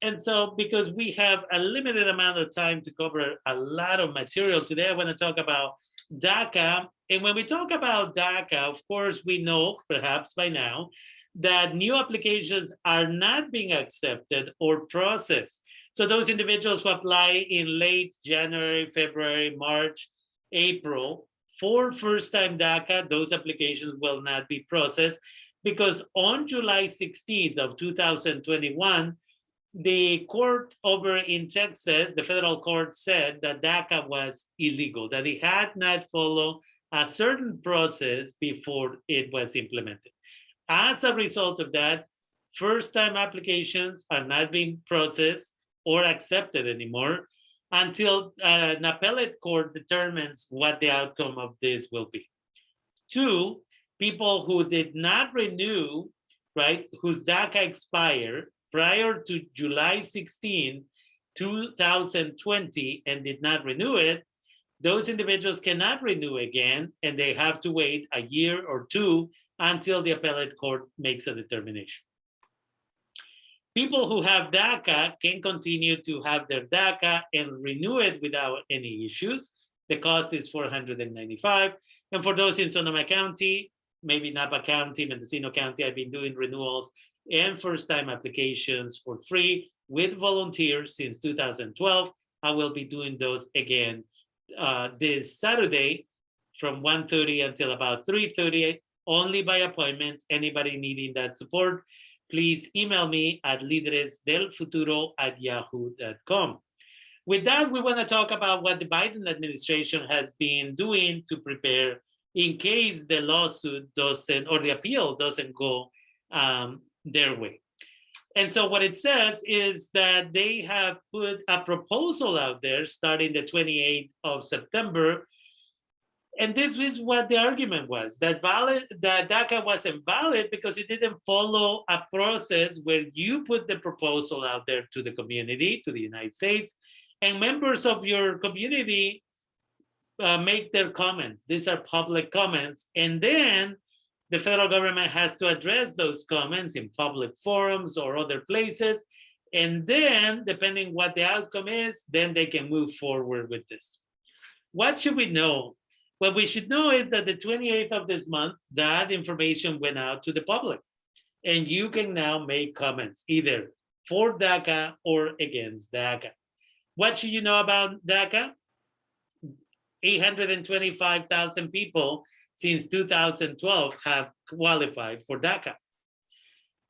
And so because we have a limited amount of time to cover a lot of material today, I want to talk about DACA. And when we talk about DACA, of course, we know perhaps by now that new applications are not being accepted or processed. So those individuals who apply in late January, February, March, April for first-time DACA, those applications will not be processed because on July 16th of 2021, the court over in Texas, the federal court said that DACA was illegal, that it had not followed a certain process before it was implemented. As a result of that, first-time applications are not being processed or accepted anymore until an appellate court determines what the outcome of this will be. Two, people who did not renew, right, whose DACA expired prior to July 16, 2020, and did not renew it, those individuals cannot renew again, and they have to wait a year or two until the appellate court makes a determination. People who have DACA can continue to have their DACA and renew it without any issues. The cost is $495. And for those in Sonoma County, maybe Napa County, Mendocino County, I've been doing renewals and first-time applications for free with volunteers since 2012. I will be doing those again this Saturday from 1:30 until about 3:30, only by appointment. Anybody needing that support, please email me at lideresdelfuturo@yahoo.com. With that, we want to talk about what the Biden administration has been doing to prepare in case the lawsuit doesn't, or the appeal doesn't go their way. And so what it says is that they have put a proposal out there starting the 28th of September. And this is what the argument was, that DACA wasn't valid because it didn't follow a process where you put the proposal out there to the community, to the United States, and members of your community make their comments. These are public comments. And then the federal government has to address those comments in public forums or other places. And then, depending what the outcome is, then they can move forward with this. What should we know? What we should know is that the 28th of this month, that information went out to the public. And you can now make comments either for DACA or against DACA. What should you know about DACA? 825,000 people since 2012 have qualified for DACA.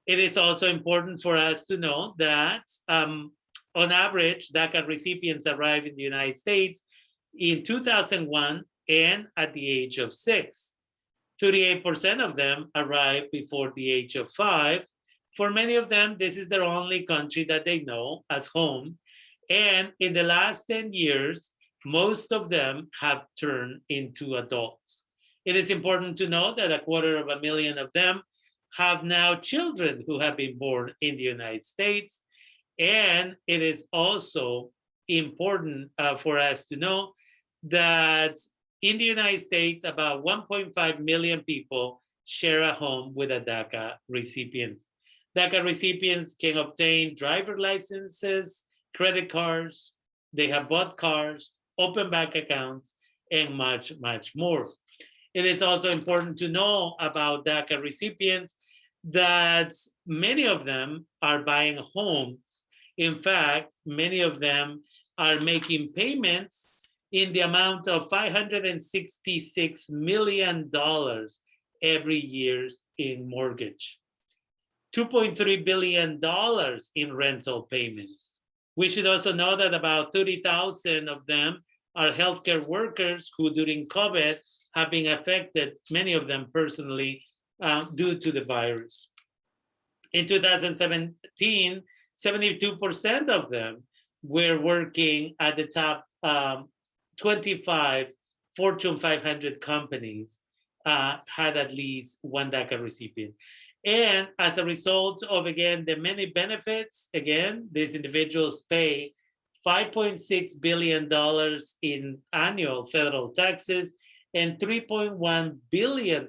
It is also important for us to know that on average, DACA recipients arrive in the United States in 2001 and at the age of 6. 38% of them arrive before the age of 5. For many of them, this is their only country that they know as home. And in the last 10 years, most of them have turned into adults. It is important to know that 250,000 of them have now children who have been born in the United States. And it is also important for us to know that in the United States, about 1.5 million people share a home with a DACA recipient. DACA recipients can obtain driver licenses, credit cards, they have bought cars, open bank accounts, and much, much more. It is also important to know about DACA recipients that many of them are buying homes. In fact, many of them are making payments in the amount of $566 million every year in mortgage, $2.3 billion in rental payments. We should also know that about 30,000 of them are healthcare workers who during COVID have been affected, many of them personally, due to the virus. In 2017, 72% of them were working at the top 25 Fortune 500 companies had at least one DACA recipient. And as a result of, again, the many benefits, again, these individuals pay $5.6 billion in annual federal taxes and $3.1 billion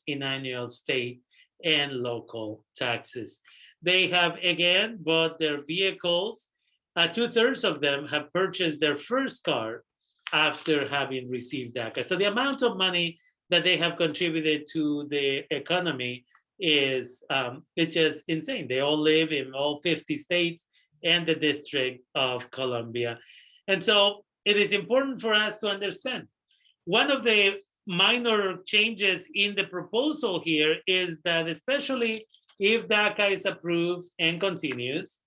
in annual state and local taxes. They have again bought their vehicles. 2/3 of them have purchased their first car after having received DACA. So the amount of money that they have contributed to the economy is it's just insane. They all live in all 50 states and the District of Columbia. And so it is important for us to understand. One of the minor changes in the proposal here is that, especially if DACA is approved and continues,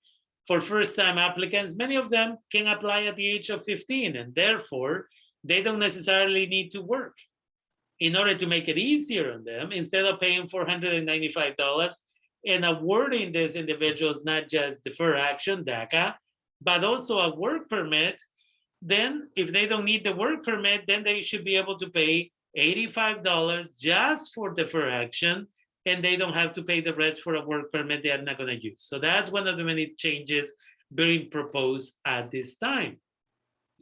for first-time applicants, many of them can apply at the age of 15, and therefore they don't necessarily need to work. In order to make it easier on them, instead of paying $495 and awarding these individuals not just deferred action, DACA, but also a work permit, then if they don't need the work permit, then they should be able to pay $85 just for deferred action, and they don't have to pay the rest for a work permit they are not going to use. So that's one of the many changes being proposed at this time.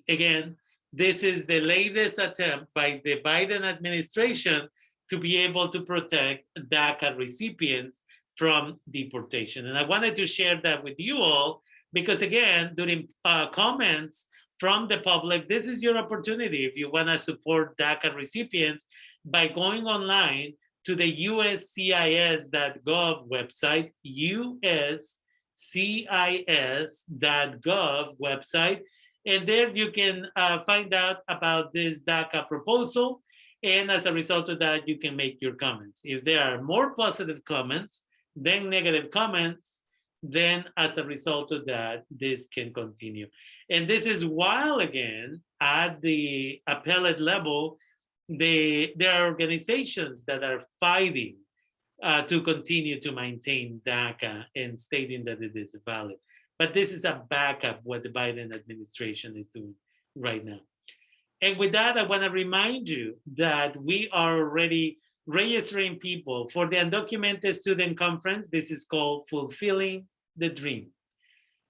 Again, this is the latest attempt by the Biden administration to be able to protect DACA recipients from deportation. And I wanted to share that with you all because, again, during comments from the public, this is your opportunity if you want to support DACA recipients by going online to the uscis.gov website, uscis.gov website, and there you can find out about this DACA proposal, and as a result of that, you can make your comments. If there are more positive comments than negative comments, then as a result of that, this can continue. And this is while, again, at the appellate level, there are organizations that are fighting to continue to maintain DACA and stating that it is valid. But this is a backup what the Biden administration is doing right now. And with that, I want to remind you that we are already registering people for the Undocumented Student Conference. This is called Fulfilling the Dream.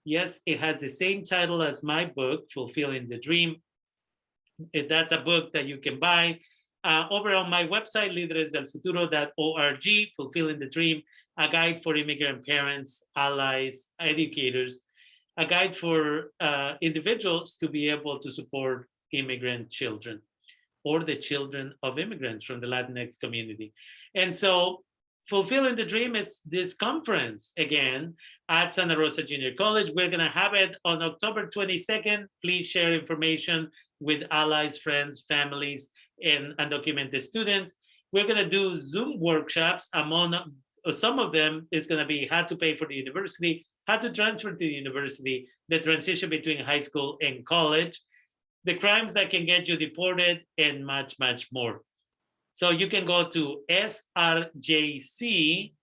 Yes, it has the same title as my book, Fulfilling the Dream. That's a book that you can buy over on my website, lideresdelfuturo.org, Fulfilling the Dream, a guide for immigrant parents, allies, educators, a guide for individuals to be able to support immigrant children or the children of immigrants from the Latinx community. And so Fulfilling the Dream is this conference, again, at Santa Rosa Junior College. We're going to have it on October 22nd. Please share information with allies, friends, families, and undocumented students. We're going to do Zoom workshops. Among some of them is going to be how to pay for the university, how to transfer to the university, the transition between high school and college, the crimes that can get you deported, and much, much more. So you can go to SRJCMECHA,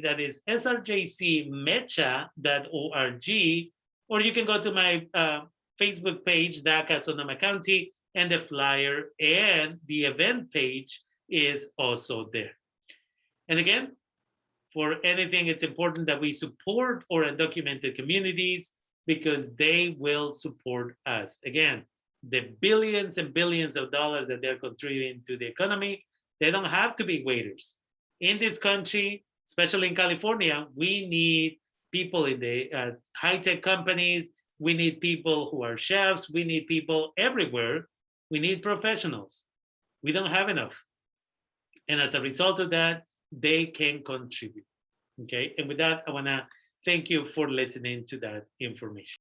that is srjcmecha.org, or you can go to my Facebook page, DACA Sonoma County, and the flyer and the event page is also there. And again, for anything, it's important that we support our undocumented communities because they will support us. Again, the billions and billions of dollars that they're contributing to the economy, they don't have to be waiters. In this country, especially in California, we need people in the high-tech companies. We need people who are chefs. We need people everywhere. We need professionals. We don't have enough. And as a result of that, they can contribute. Okay. And with that, I want to thank you for listening to that information.